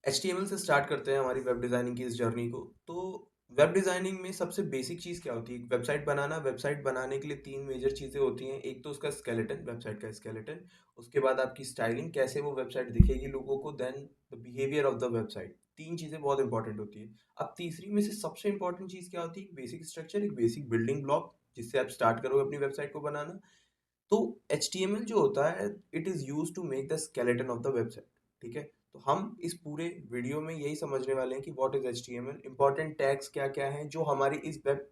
HTML से start करते हैं हमारी वेब डिज़ाइनिंग की इस जर्नी को। तो वेब डिज़ाइनिंग में सबसे बेसिक चीज़ क्या होती है? एक वेबसाइट बनाना, वेबसाइट बनाने के लिए 3 मेजर चीज़ें होती हैं। एक तो उसका स्केलेटन, वेबसाइट का स्केलेटन, उसके बाद आपकी स्टाइलिंग, कैसे वो वेबसाइट दिखेगी लोगों को, then the behaviour of the website. 3 चीज़ें बहुत इंपॉर्टेंट होती हैं। अब तीसरी में से सबसे इंपॉर्टेंट चीज़ क्या होती है? एक बेसिक स्ट्रक्चर, एक बेसिक बिल्डिंग ब्लॉक, जिससे आप स्टार्ट करोगे अपनी वेबसाइट को बनाना। तो HTML जो होता है, it is used to make the skeleton of the website. ठीक है? तो हम इस पूरे वीडियो में यही समझने वाले हैं कि what is HTML, important tags क्या-क्या हैं, जो हमारी इस वेब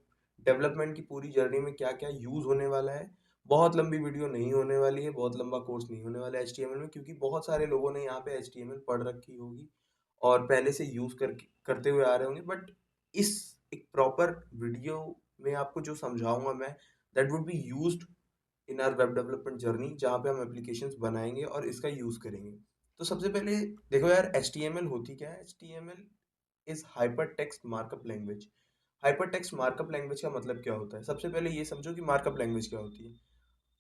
डेवलपमेंट की पूरी जर्नी में क्या-क्या यूज़ होने वाला है। बहुत लंबी वीडियो नहीं होने वाली है, बहुत लंबा कोर्स नहीं होने वाला है HTML में, क्योंकि बहुत सारे लोगों ने यहाँ पे HTML पढ़ रखी होगी और पहले से यूज़ करते हुए आ रहे होंगे। बट इस एक प्रॉपर वीडियो में आपको जो समझाऊँगा मैं, that would be used in our web development journey, जहाँ पे हम एप्लीकेशंस बनाएंगे और इसका यूज़ करेंगे। तो सबसे पहले देखो यार, HTML होती क्या है? HTML is hyper text markup language. Hyper text markup language का मतलब क्या होता है? सबसे पहले ये समझो कि मार्कअप लैंग्वेज क्या होती है।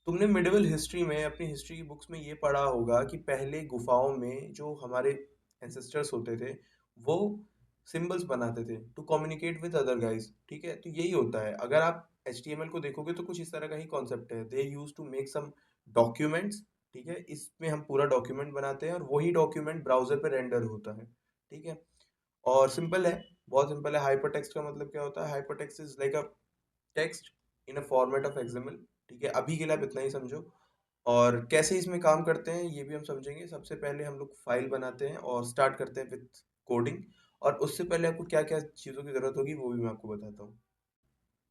तुमने मिडिवल हिस्ट्री में, अपनी हिस्ट्री की बुक्स में ये पढ़ा होगा कि पहले गुफाओं में जो हमारे एंसेस्टर्स होते थे, वो सिंबल्स बनाते थे to communicate with other guys. ठीक है? तो यही होता है। अगर आप HTML को देखोगे तो कुछ इस तरह का ही कॉन्सेप्ट है। They use to make some documents. ठीक है? इसमें हम पूरा डॉक्यूमेंट बनाते हैं और वही डॉक्यूमेंट ब्राउजर पे रेंडर होता है। ठीक है? और सिंपल है, बहुत सिंपल है। हाइपर टेक्स्ट का मतलब क्या होता है? Hyper text is like a text in a format of XML। ठीक है? अभी के लिए आप इतना ही समझो। और कैसे इसमें काम करते हैं ये भी हम समझेंगे। सबसे पहले हम लोग फाइल बनाते हैं और स्टार्ट करते हैं विथ कोडिंग। और उससे पहले आपको क्या क्या चीज़ों की ज़रूरत होगी वो भी मैं आपको बताता हूँ।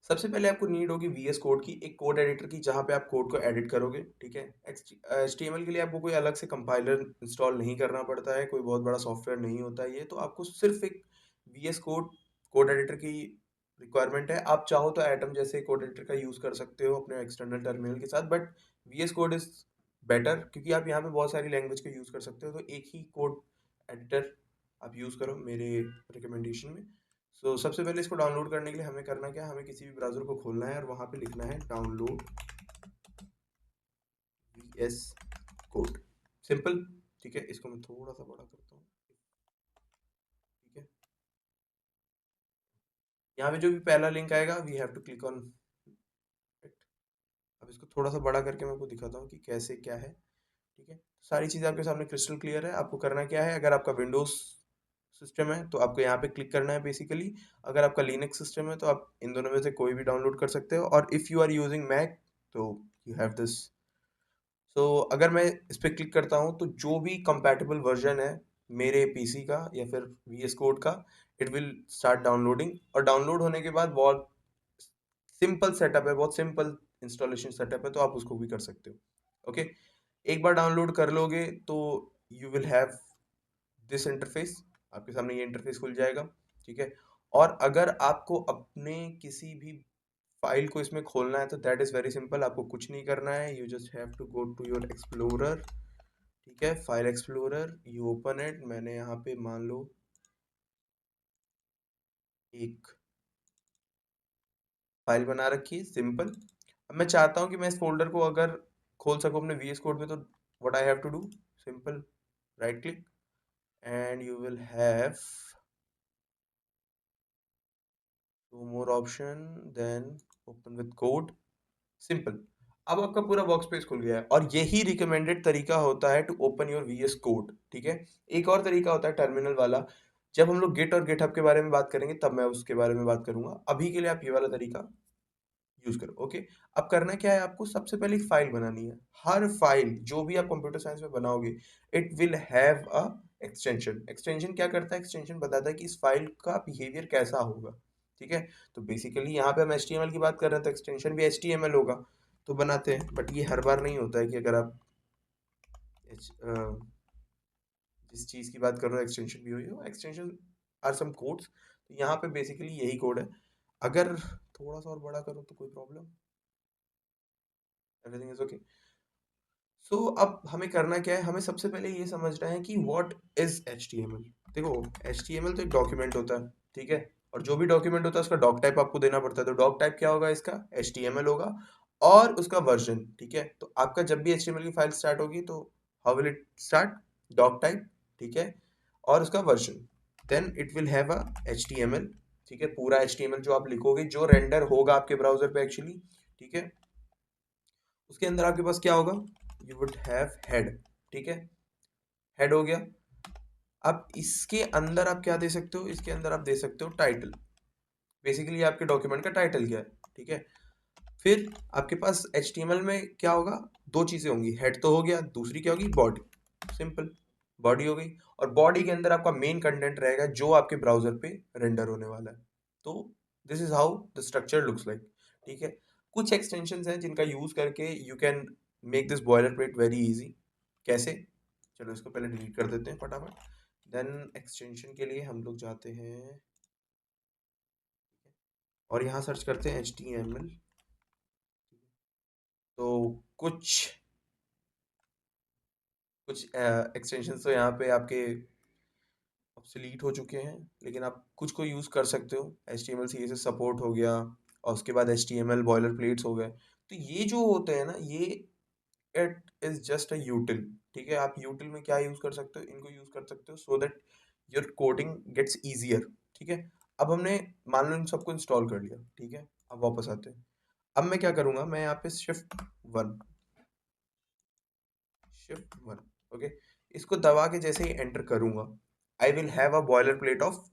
सबसे पहले आपको नीड होगी VS कोड की, एक कोड एडिटर की, जहाँ पे आप कोड को एडिट करोगे। ठीक है? HTML के लिए आपको कोई अलग से कंपाइलर इंस्टॉल नहीं करना पड़ता है, कोई बहुत बड़ा सॉफ्टवेयर नहीं होता है ये। तो आपको सिर्फ एक VS कोड कोड एडिटर की रिक्वायरमेंट है। आप चाहो तो एटम जैसे कोड एडिटर का यूज़ कर सकते हो अपने एक्सटर्नल टर्मिनल के साथ, but VS code is better, क्योंकि आप यहाँ पे बहुत सारी लैंग्वेज का यूज़ कर सकते हो। तो एक ही कोड एडिटर आप यूज़ करो मेरे रिकमेंडेशन में। सबसे पहले इसको डाउनलोड करने के लिए हमें करना क्या है? हमें किसी भी ब्राउज़र को खोलना है और वहाँ पे लिखना है डाउनलोड VS कोड। सिंपल। ठीक है? इसको मैं थोड़ा सा बड़ा करता हूँ। ठीक है? यहाँ पे जो भी पहला लिंक आएगा, we have to click on it. अब इसको थोड़ा सा बड़ा करके मैं आपको दिखाता हूँ कि कैसे क्या है। ठीक है? सारी चीज़ें आपके सामने क्रिस्टल क्लियर है। आपको करना क्या है? अगर आपका विंडोज़ सिस्टम है तो आपको यहाँ पे क्लिक करना है बेसिकली। अगर आपका लिनक्स सिस्टम है तो आप इन दोनों में से कोई भी डाउनलोड कर सकते हो। और if you are using Mac, तो यू हैव दिस। अगर मैं इस पे क्लिक करता हूँ तो जो भी कंपैटिबल वर्जन है मेरे पीसी का या फिर VS कोड का, इट विल स्टार्ट डाउनलोडिंग। और डाउनलोड होने के बाद बहुत सिंपल सेटअप है, बहुत सिंपल इंस्टॉलेशन सेटअप है, तो आप उसको भी कर सकते हो। ओके? एक बार डाउनलोड कर लोगे तो you will have this interface. आपके सामने ये इंटरफेस खुल जाएगा। ठीक है? और अगर आपको अपने किसी भी फाइल को इसमें खोलना है तो दैट इज़ वेरी सिंपल। आपको कुछ नहीं करना है, you just have to go to your explorer. ठीक है? File explorer, you open it. मैंने यहाँ पे मान लो एक फाइल बना रखी है, सिंपल। अब मैं चाहता हूँ कि मैं इस फोल्डर को अगर खोल सकूँ अपने VS कोड में, तो what I have to do, simple, right click and you will have two more option, then open with code. Simple. अब आपका पूरा वर्क स्पेस खुल गया है और यही रिकमेंडेड तरीका होता है to open your VS code. ठीक है? एक और तरीका होता है टर्मिनल वाला। जब हम लोग गिट और गिटहब के बारे में बात करेंगे तब मैं उसके बारे में बात करूंगा। अभी के लिए आप ये वाला तरीका यूज करो। ओके? अब करना क्या है? आपको सबसे पहले एक फाइल बनानी है। हर फाइल जो भी आप कंप्यूटर साइंस में बनाओगे, it will have a extension. Extension क्या करता है? एक्सटेंशन बताता है कि इस फाइल का बिहेवियर कैसा होगा। ठीक है? तो बेसिकली यहाँ पे हम HTML की बात कर रहे हैं तो एक्सटेंशन भी HTML होगा। तो बनाते हैं, बट ये हर बार नहीं होता है कि अगर आप जिस चीज़ की बात कर रहे हो एक्सटेंशन भी हुई हो। Extension are some codes. तो यहाँ पे बेसिकली यही कोड है। अगर थोड़ा सा और बड़ा करो तो कोई प्रॉब्लम? Everything is okay. अब हमें करना क्या है? हमें सबसे पहले ये समझना है कि व्हाट इज HTML। देखो, HTML तो एक डॉक्यूमेंट होता है। ठीक है? और जो भी डॉक्यूमेंट होता है उसका डॉक टाइप आपको देना पड़ता है। तो डॉक टाइप क्या होगा इसका? HTML होगा और उसका वर्जन। ठीक है? तो आपका जब भी HTML की फाइल स्टार्ट होगी तो how will it start? Doc type. ठीक है? और उसका वर्जन। Then it will have a HTML, ठीक है, पूरा HTML जो आप लिखोगे, जो रेंडर होगा आपके ब्राउजर पे एक्चुअली, ठीक है। उसके अंदर आपके पास क्या होगा, यू वुड हैव हेड, ठीक है, हेड हो गया। अब इसके अंदर आप क्या दे सकते हो, इसके अंदर आप दे सकते हो टाइटल, बेसिकली आपके डॉक्यूमेंट का टाइटल क्या है, ठीक है। फिर आपके पास HTML में क्या होगा, दो चीजें होंगी, हेड तो हो गया, दूसरी क्या होगी, बॉडी, सिंपल, बॉडी हो गई। और बॉडी के अंदर आपका मेन कंटेंट रहेगा जो आपके ब्राउजर पे रेंडर होने वाला है। तो this is how the structure looks like, ठीक है। कुछ एक्सटेंशंस हैं जिनका यूज करके you can make this boiler plate very easy. कैसे, चलो इसको पहले डिलीट कर देते हैं फटाफट। देन एक्सटेंशन के लिए हम लोग जाते हैं और यहाँ सर्च करते हैं HTML। तो कुछ कुछ एक्सटेंशन तो यहाँ पे आपके ऑब्सोलीट हो चुके हैं, लेकिन आप कुछ को यूज़ कर सकते हो। HTML CSS सपोर्ट हो गया, और उसके बाद HTML बॉयलर प्लेट्स हो गए। तो ये जो होते हैं ना, ये इट इज़ जस्ट अ यूटिल, ठीक है। आप यूटिल में क्या यूज़ कर सकते हो, इनको यूज़ कर सकते हो so that your coding gets easier, ठीक है। अब हमने मान लो इन सबको इंस्टॉल कर लिया, ठीक है। अब वापस आते हैं। अब मैं क्या करूँगा, मैं यहाँ पे वन शिफ्ट 1, ओके, इसको दबा के जैसे ही एंटर करूंगा, I will have a boiler plate of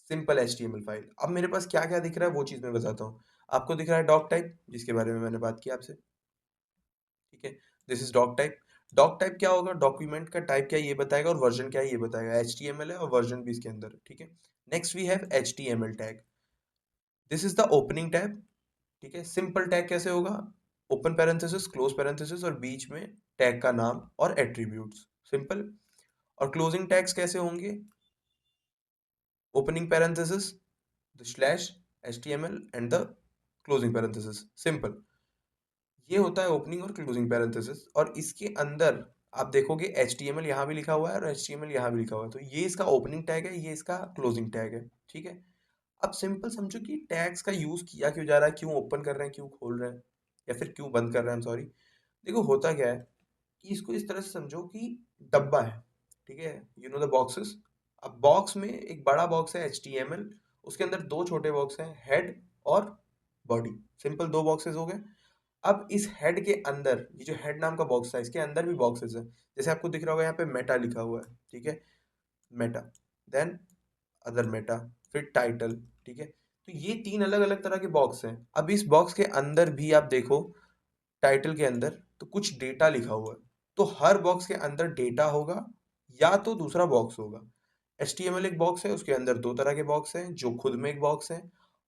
simple HTML file. अब मेरे पास क्या क्या दिख रहा है वो चीज़ मैं बताता हूँ। आपको दिख रहा है डॉक टाइप, जिसके बारे में मैंने बात की आपसे, ठीक है। This is doc type. Doc type क्या होगा, डॉक्यूमेंट का टाइप क्या है ये बताएगा, और वर्जन क्या है ये बताएगा। HTML है और वर्जन भी इसके अंदर है, ठीक है। Next we have HTML tag, this is the opening tag, ठीक है। सिंपल टैग कैसे होगा, ओपन पैरेंथेसिस, क्लोज पैरेंथेसिस, और बीच में टैग का नाम और एट्रीब्यूट्स, सिंपल। और क्लोजिंग टैग्स कैसे होंगे, opening parenthesis, the slash HTML and the closing parenthesis, simple. ये होता है ओपनिंग और क्लोजिंग पैरेंथेसिस। और इसके अंदर आप देखोगे HTML यहाँ भी लिखा हुआ है और HTML यहाँ भी लिखा हुआ है, तो ये इसका ओपनिंग टैग है, ये इसका क्लोजिंग टैग है, ठीक है। अब सिंपल समझो कि टैग्स का यूज किया क्यों जा रहा है, क्यों ओपन कर रहे हैं, क्यों खोल रहे हैं, या फिर क्यों बंद कर रहे हैं, सॉरी। देखो होता क्या है कि इसको इस तरह से समझो कि डब्बा है, ठीक है, यू नो द बॉक्सेस। अब बॉक्स में एक बड़ा बॉक्स है HTML, उसके अंदर दो छोटे बॉक्स हैं, हेड और बॉडी, सिंपल, दो बॉक्सेस हो गए। अब इस हेड के अंदर, ये जो हेड नाम का बॉक्स है, इसके अंदर भी बॉक्सेस हैं, जैसे आपको दिख रहा होगा यहाँ पे मेटा लिखा हुआ है, ठीक है, मेटा, देन अदर मेटा, फिर टाइटल, ठीक है। तो ये तीन अलग अलग तरह के बॉक्स हैं। अब इस बॉक्स के अंदर भी आप देखो, टाइटल के अंदर तो कुछ डेटा लिखा हुआ है, तो हर बॉक्स के अंदर डेटा होगा या तो दूसरा बॉक्स होगा। HTML एक बॉक्स है, उसके अंदर दो तरह के बॉक्स हैं जो खुद में एक बॉक्स है,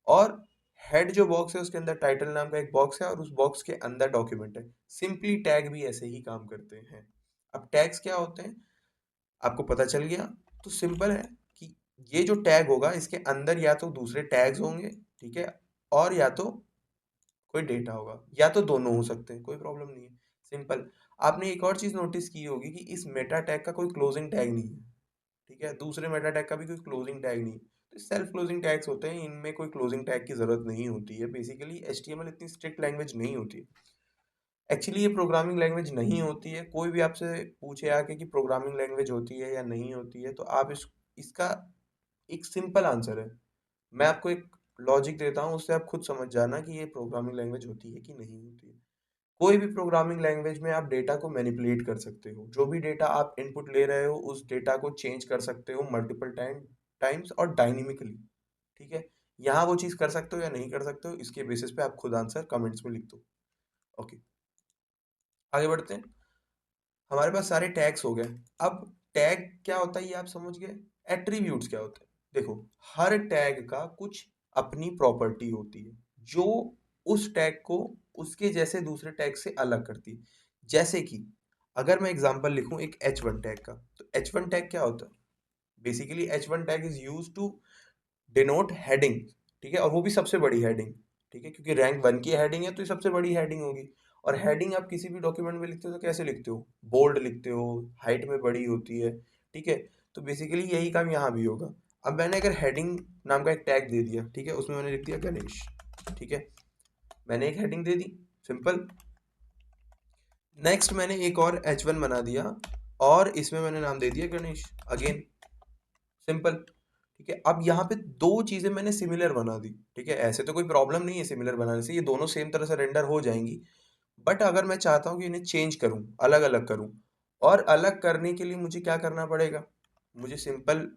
और हेड जो बॉक्स है उसके अंदर टाइटल नाम का एक बॉक्स है, और उस बॉक्स के अंदर डॉक्यूमेंट है। सिंपली टैग भी ऐसे ही काम करते हैं। अब टैग्स क्या होते हैं आपको पता चल गया, तो सिंपल है कि ये जो टैग होगा इसके अंदर या तो दूसरे टैग्स होंगे, ठीक है, और या तो कोई डेटा होगा, या तो दोनों हो सकते हैं, कोई प्रॉब्लम नहीं है, सिंपल। आपने एक और चीज नोटिस की होगी कि इस मेटा टैग का कोई क्लोजिंग टैग नहीं है, ठीक है, दूसरे मेटा टैग का भी कोई क्लोजिंग टैग नहीं है। तो सेल्फ क्लोजिंग टैग्स होते हैं, इनमें कोई क्लोजिंग टैग की जरूरत नहीं होती है। बेसिकली HTML इतनी स्ट्रिक्ट लैंग्वेज नहीं होती है। एक्चुअली ये प्रोग्रामिंग लैंग्वेज नहीं होती है। कोई भी आपसे पूछे आके कि प्रोग्रामिंग लैंग्वेज होती है या नहीं होती है, तो आप इसका एक सिंपल आंसर है, मैं आपको एक लॉजिक देता हूँ, उससे आप खुद समझ जाना कि ये प्रोग्रामिंग लैंग्वेज होती है कि नहीं होती है। कोई भी प्रोग्रामिंग लैंग्वेज में आप डेटा को मैनिपुलेट कर सकते हो, जो भी डेटा आप इनपुट ले रहे हो उस डेटा को चेंज कर सकते हो मल्टीपल टाइम्स और डायनेमिकली, ठीक है। यहाँ वो चीज़ कर सकते हो या नहीं कर सकते हो, इसके बेसिस पे आप खुद आंसर कमेंट्स में लिख दो। ओके, आगे बढ़ते हैं। हमारे पास सारे टैग्स हो गए। अब टैग क्या होता है ये आप समझ गए। एट्रीब्यूट्स क्या होते हैं, देखो, हर टैग का कुछ अपनी प्रॉपर्टी होती है जो उस टैग को उसके जैसे दूसरे टैग से अलग करती है। जैसे कि अगर मैं एग्जांपल लिखूं एक H1 टैग का, तो H1 टैग क्या होता है, basically H1 tag is use to denote heading, ठीक है, और वो भी सबसे बड़ी हेडिंग, ठीक है, क्योंकि रैंक 1 की हेडिंग है तो ये सबसे बड़ी हेडिंग होगी। और हेडिंग आप किसी भी डॉक्यूमेंट में लिखते हो तो कैसे लिखते हो, बोल्ड लिखते हो, हाइट में बड़ी होती है, ठीक है। तो बेसिकली यही काम यहाँ भी होगा। अब मैंने अगर हेडिंग नाम का एक टैग दे दिया, ठीक है, उसमें मैंने लिख दिया गणेश, ठीक है, मैंने एक हेडिंग दे दी, सिंपल। नेक्स्ट मैंने एक और H1 बना दिया और इसमें मैंने नाम दे दिया गणेश अगेन, सिंपल। ठीक है, अब यहाँ पे दो चीजें मैंने सिमिलर बना दी। ठीक है, ऐसे तो कोई प्रॉब्लम नहीं है सिमिलर बनाने से, ये दोनों सेम तरह से रेंडर हो जाएंगी। बट अगर मैं चाहता हूँ कि इन्हें चेंज करूँ, अलग अलग करूँ, और अलग करने के लिए मुझे क्या करना पड़ेगा, मुझे सिंपल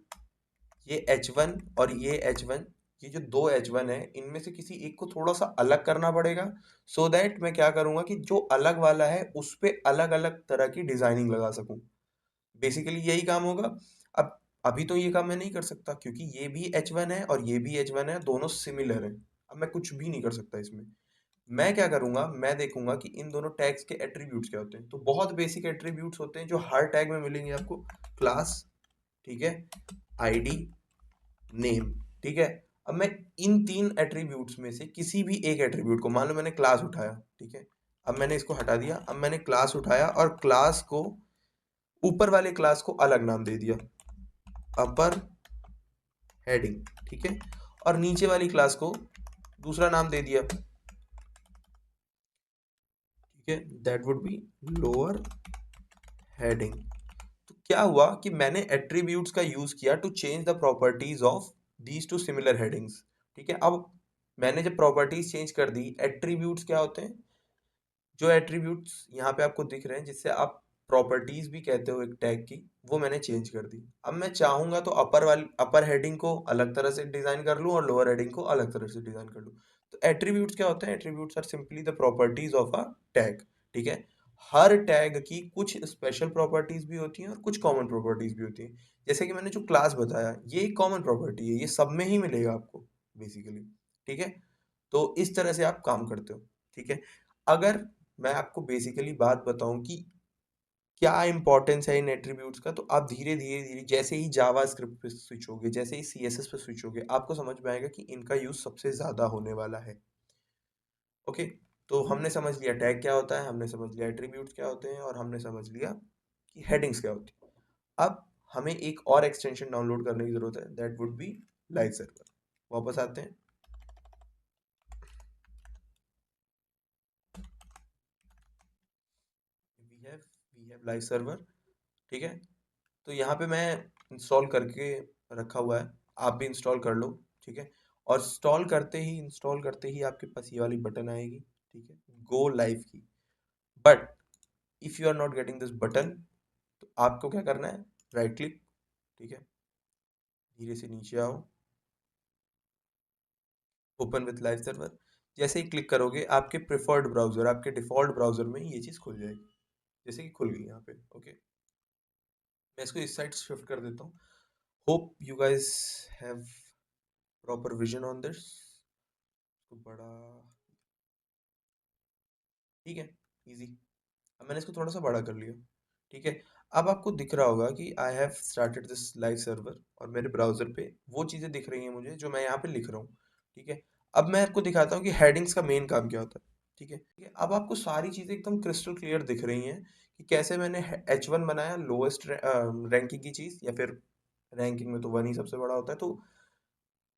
ये H1 और ये H1, ये जो दो H1 है इनमें से किसी एक को थोड़ा सा अलग करना पड़ेगा, सो दैट मैं क्या करूँगा कि जो अलग वाला है उस पे अलग अलग तरह की डिजाइनिंग लगा सकूँ। बेसिकली यही काम होगा। अब अभी तो ये काम मैं नहीं कर सकता क्योंकि ये भी H1 है और ये भी H1 है, दोनों सिमिलर हैं। अब मैं कुछ भी नहीं कर सकता इसमें। मैं क्या करूंगा, मैं देखूंगा कि इन दोनों टैग्स के एट्रीब्यूट्स क्या होते हैं। तो बहुत बेसिक एट्रीब्यूट्स होते हैं जो हर टैग में मिलेंगे आपको। क्लास, ठीक है, आईडी, नेम। ठीक है, अब मैं इन तीन एट्रीब्यूट्स में से किसी भी एक एट्रीब्यूट को, मान लो मैंने क्लास उठाया, ठीक है, अब मैंने इसको हटा दिया, अब मैंने क्लास उठाया और क्लास को, ऊपर वाले क्लास को अलग नाम दे दिया, अपर हेडिंग। ठीक है, और नीचे वाली क्लास को दूसरा नाम दे दिया, ठीक है, that would be lower heading. तो क्या हुआ कि मैंने एट्रीब्यूट्स का यूज किया to change the properties of these two similar headings. ठीक है, अब मैंने जब प्रॉपर्टीज चेंज कर दी, एट्रीब्यूट्स क्या होते हैं, जो एट्रीब्यूट्स यहाँ पे आपको दिख रहे हैं जिससे आप प्रॉपर्टीज भी कहते हो एक टैग की, वो मैंने चेंज कर दी। अब मैं चाहूंगा तो अपर हेडिंग को अलग तरह से डिजाइन कर लूँ और लोअर हेडिंग को अलग तरह से डिजाइन कर लूँ। तो एट्रीब्यूट्स क्या होते हैं, attributes are simply the properties of a tag. ठीक है, हर टैग की कुछ स्पेशल प्रॉपर्टीज भी होती हैं और कुछ कॉमन प्रॉपर्टीज भी होती हैं। जैसे कि मैंने जो क्लास बताया, ये एक कॉमन प्रॉपर्टी है, ये सब में ही मिलेगा आपको बेसिकली। ठीक है, तो इस तरह से आप काम करते हो। ठीक है, अगर मैं आपको बेसिकली बात बताऊं कि क्या इंपॉर्टेंस है इन एट्रीब्यूट्स का, तो आप धीरे धीरे धीरे जैसे ही जावा स्क्रिप्ट पे स्विच होगे, जैसे ही सीएसएस पे स्विच होगे, आपको समझ में आएगा कि इनका यूज सबसे ज्यादा होने वाला है। ओके, तो हमने समझ लिया टैग क्या होता है, हमने समझ लिया एट्रीब्यूट्स क्या होते हैं, और हमने समझ लिया कि हेडिंग्स क्या होती है। अब हमें एक और एक्सटेंशन डाउनलोड करने की जरूरत है, that would be live server. वापस आते हैं, we have we have live server. ठीक है, तो यहाँ पे मैं इंस्टॉल करके रखा हुआ है, आप भी इंस्टॉल कर लो। ठीक है, और इंस्टॉल करते ही आपके पास ये वाली बटन आएगी, ठीक है, गो लाइव की। But if you are not getting this button, तो आपको क्या करना है, राइट क्लिक, ठीक है, धीरे से नीचे आओ, ओपन विथ लाइव सर्वर। जैसे ही क्लिक करोगे, आपके प्रेफर्ड ब्राउजर, आपके डिफॉल्ट ब्राउजर में ये चीज़ खुल जाएगी, जैसे कि खुल गई यहाँ पे। ओके, मैं इसको इस साइड शिफ्ट कर देता हूँ। Hope you guys have proper vision on this. तो बड़ा, ठीक है, इजी। अब मैंने इसको थोड़ा सा बड़ा कर लिया। ठीक है, अब आपको दिख रहा होगा कि I have started this live server, और मेरे ब्राउजर पे वो चीज़ें दिख रही हैं मुझे जो मैं यहाँ पे लिख रहा हूँ। ठीक है, अब मैं आपको दिखाता हूँ कि हेडिंग्स का मेन काम क्या होता है। ठीक है, ठीक है, अब आपको सारी चीज़ें एकदम क्रिस्टल क्लियर दिख रही हैं कि कैसे मैंने H1 बनाया, लोएस्ट रैंकिंग की चीज़, या फिर रैंकिंग में तो वन ही सबसे बड़ा होता है। तो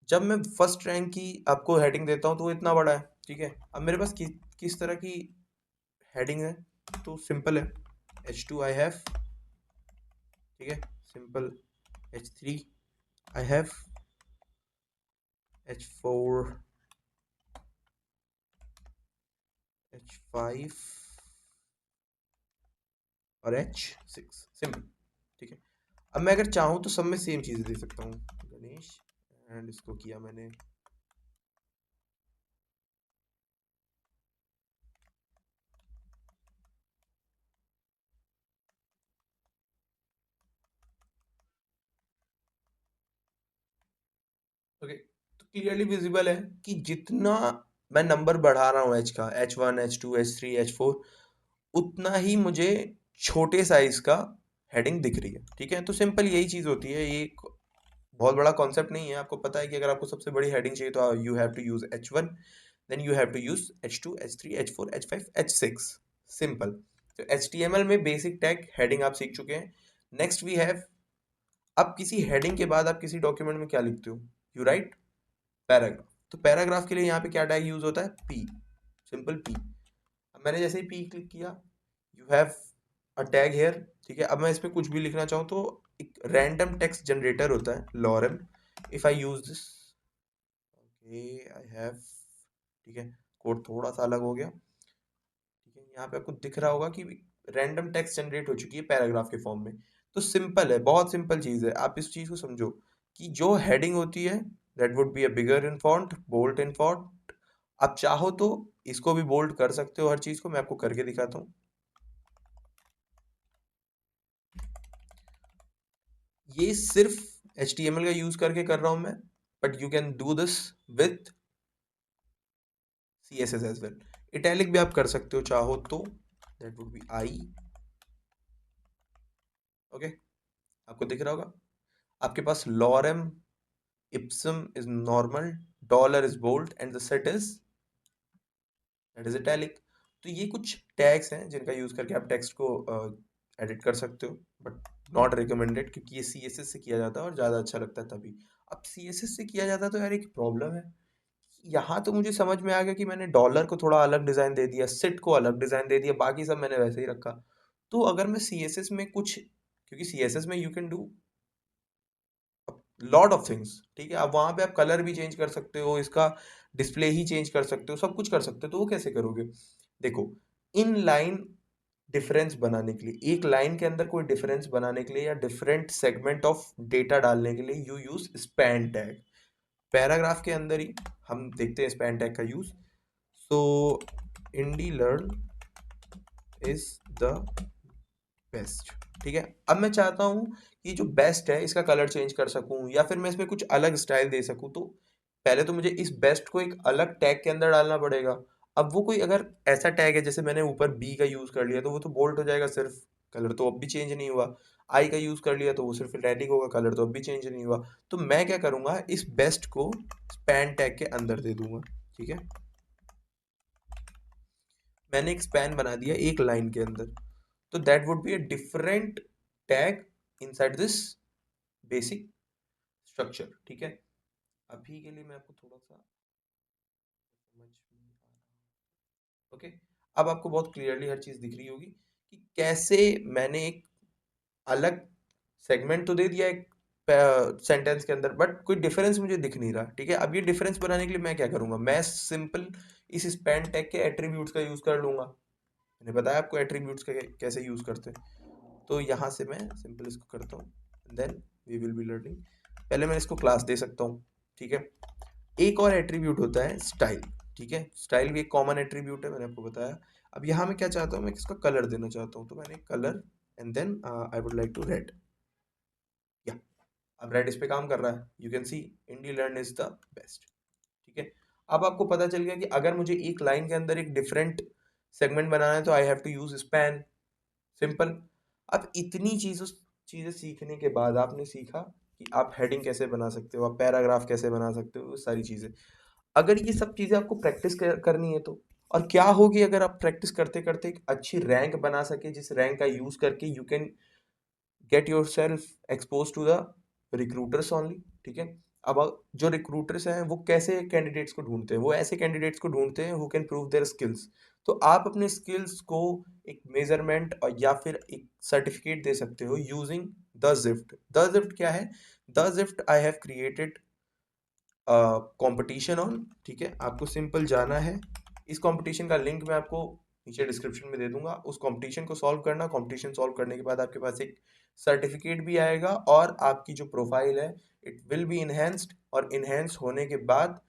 जब मैं फर्स्ट रैंक की आपको हेडिंग देता हूँ तो वो इतना बड़ा है। ठीक है, अब मेरे पास किस तरह की हेडिंग है, तो सिंपल है, H2 आई हैव, ठीक है, simple. H3 I have, H4, H5 और H6, सिंपल। ठीक है, अब मैं अगर चाहूँ तो सब में सेम चीज़ें दे सकता हूँ, गणेश, एंड इसको किया मैंने, ओके, तो क्लियरली विजिबल है कि जितना मैं नंबर बढ़ा रहा हूँ एच का, H1, H2, H3, H4, उतना ही मुझे छोटे साइज का हेडिंग दिख रही है। ठीक है, तो सिंपल यही चीज़ होती है, ये एक बहुत बड़ा कॉन्सेप्ट नहीं है। आपको पता है कि अगर आपको सबसे बड़ी हेडिंग चाहिए तो you have to use H1, then you have to use H2, H3, H4, H5, H6, simple. तो HTML में बेसिक टैग हेडिंग आप सीख चुके हैं। नेक्स्ट वी हैव, अब किसी हेडिंग के बाद आप किसी डॉक्यूमेंट में क्या लिखते हो, यू राइट पैराग्राफ। तो पैराग्राफ के लिए यहाँ पे क्या टैग यूज होता है, पी, सिंपल पी। अब मैंने जैसे ही पी क्लिक किया, you have a tag here. ठीक है, अब मैं इस पे कुछ भी लिखना चाहूँ तो एक रैंडम टेक्स्ट जनरेटर होता है lorem. If I use this, okay I have, ठीक है, कोड थोड़ा सा अलग हो गया, ठीक है, यहाँ पे आपको दिख रहा होगा कि रैंडम टेक्स्ट जनरेट हो चुकी है पैराग्राफ के फॉर्म में। तो सिंपल है, बहुत सिंपल चीज़ है, आप इस चीज़ को समझो कि जो हेडिंग होती है that would be a bigger in font, bold in font. आप चाहो तो इसको भी बोल्ड कर सकते हो, हर चीज़ को मैं आपको करके दिखाता हूँ। ये सिर्फ HTML का यूज़ करके कर रहा हूँ मैं, but you can do this with CSS as well. Italic भी आप कर सकते हो चाहो तो, that would be I, okay, आपको दिख रहा होगा। आपके पास lorem ipsum is normal, dollar is bold and the set is, that is italic। तो ये कुछ टैग्स हैं जिनका यूज करके आप टेक्स्ट को एडिट कर सकते हो, बट नॉट रिकमेंडेड, क्योंकि ये CSS से किया जाता है और ज़्यादा अच्छा लगता है तभी। अब CSS से किया जाता है तो यार एक प्रॉब्लम है, यहाँ तो मुझे समझ में आ गया कि मैंने डॉलर को थोड़ा अलग डिज़ाइन दे दिया, सिट को अलग डिज़ाइन दे दिया, बाकी सब मैंने वैसे ही रखा। तो अगर मैं CSS में कुछ, क्योंकि CSS में you can do lot of things, ठीक है, अब वहां पे आप कलर भी चेंज कर सकते हो, इसका डिस्प्ले ही चेंज कर सकते हो, सब कुछ कर सकते हो। तो वो कैसे करोगे? देखो, इन लाइन डिफरेंस बनाने के लिए, एक लाइन के अंदर कोई डिफरेंस बनाने के लिए या डिफरेंट सेगमेंट ऑफ डेटा डालने के लिए you use span tag. Paragraph के अंदर ही हम देखते हैं स्पैन टैग का use. So Indie Learn is the best, ठीक है। अब मैं चाहता हूँ कि जो बेस्ट है इसका कलर चेंज कर सकूं या फिर मैं इसमें कुछ अलग स्टाइल दे सकूं, तो पहले तो मुझे इस बेस्ट को एक अलग टैग के अंदर डालना पड़ेगा। अब वो कोई अगर ऐसा टैग है, जैसे मैंने ऊपर बी का यूज कर लिया तो वो तो बोल्ड हो जाएगा सिर्फ, कलर तो अब भी चेंज नहीं हुआ। आई का यूज कर लिया तो वो सिर्फ इटैलिक होगा, कलर तो अब भी चेंज नहीं हुआ। तो मैं क्या करूंगा, इस बेस्ट को स्पैन टैग के अंदर दे दूंगा, ठीक है। मैंने एक स्पैन बना दिया एक लाइन के अंदर, तो that would be a different tag inside this basic structure, ठीक है। अभी के लिए मैं आपको थोड़ा सा समझ में आ रहा, ओके। अब आपको बहुत क्लियरली हर चीज दिख रही होगी कि कैसे मैंने एक अलग सेगमेंट तो दे दिया एक सेंटेंस के अंदर, बट कोई डिफरेंस मुझे दिख नहीं रहा, ठीक है। अब ये डिफरेंस बनाने के लिए मैं क्या करूंगा, मैं सिंपल इस स्पैन टैग के एट्रीब्यूट्स का यूज कर लूंगा। मैंने बताया आपको एट्रीब्यूट्स का कैसे यूज करते हैं। तो यहाँ से मैं सिंपल इसको करता हूँ, then we will be learning. पहले मैं इसको क्लास दे सकता हूँ, ठीक है। एक और एट्रीब्यूट होता है स्टाइल, ठीक है। स्टाइल भी एक कॉमन एट्रीब्यूट है, मैंने आपको बताया। अब यहाँ मैं क्या चाहता हूँ, मैं किसका कलर देना चाहता हूँ, तो मैंने colour and then I would like to red, या अब रेड इस पे काम कर रहा है, you can see Indie Learn is the best, ठीक है। अब आपको पता चल गया कि अगर मुझे एक लाइन के अंदर एक डिफरेंट सेगमेंट बनाना है तो I have to use span, simple. अब इतनी चीजें सीखने के बाद आपने सीखा कि आप हेडिंग कैसे बना सकते हो, आप पैराग्राफ कैसे बना सकते हो, वो सारी चीजें। अगर ये सब चीजें आपको प्रैक्टिस करनी है तो, और क्या होगी अगर आप प्रैक्टिस करते करते एक अच्छी रैंक बना सके, जिस रैंक का यूज करके you can get yourself expose to the recruiters only, ठीक है। अब जो रिक्रूटर्स हैं वो कैसे कैंडिडेट्स को ढूंढते हैं, वो ऐसे कैंडिडेट्स को ढूंढते हैं who can prove their skills. तो आप अपने स्किल्स को एक मेजरमेंट और या फिर एक सर्टिफिकेट दे सकते हो using the gift. The gift क्या है? The gift I have created competition on, ठीक है। आपको सिंपल जाना है, इस कंपटीशन का लिंक मैं आपको नीचे डिस्क्रिप्शन में दे दूंगा, उस कंपटीशन को सॉल्व करना। कंपटीशन सॉल्व करने के बाद आपके पास एक सर्टिफिकेट भी आएगा और आपकी जो प्रोफाइल है इट विल बी इनहेंस्ड, और इनहेंस होने के बाद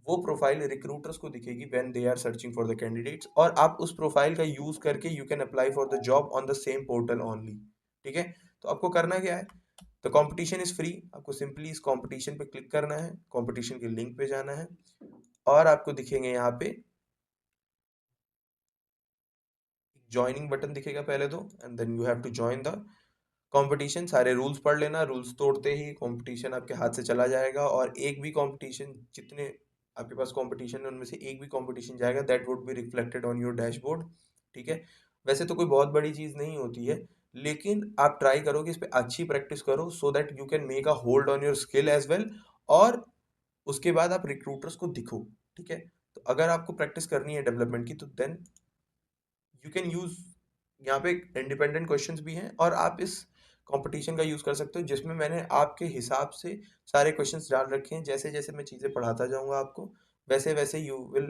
वो प्रोफाइल रिक्रूटर्स को दिखेगी when they are searching for the candidates, और आप उस प्रोफाइल का यूज करके you can apply for the job on the same portal only, ठीक है। तो आपको करना क्या है, तो कंपटीशन इज फ्री, आपको सिंपली इस कंपटीशन पे क्लिक करना है, कंपटीशन के लिंक पे जाना है, और आपको दिखेंगे यहाँ पे ज्वाइनिंग बटन दिखेगा पहले तो, and then you have to join the competition. सारे रूल्स पढ़ लेना, रूल्स तोड़ते ही कंपटीशन आपके हाथ से चला जाएगा, और एक भी कंपटीशन, जितने आपके पास कंपटीशन है उनमें से एक भी कंपटीशन जाएगा that would be reflected on your dashboard, ठीक है। वैसे तो कोई बहुत बड़ी चीज़ नहीं होती है, लेकिन आप ट्राई करो कि इस पे अच्छी प्रैक्टिस करो so that you can make a hold on your skill as well, और उसके बाद आप रिक्रूटर्स को दिखो, ठीक है। तो अगर आपको प्रैक्टिस करनी है डेवलपमेंट की तो देन यू कैन यूज, यहाँ पे इंडिपेंडेंट क्वेश्चंस भी हैं, और आप इस कंपटीशन का यूज़ कर सकते हो, जिसमें मैंने आपके हिसाब से सारे क्वेश्चंस डाल रखे हैं। जैसे जैसे मैं चीज़ें पढ़ाता जाऊंगा आपको, वैसे वैसे you will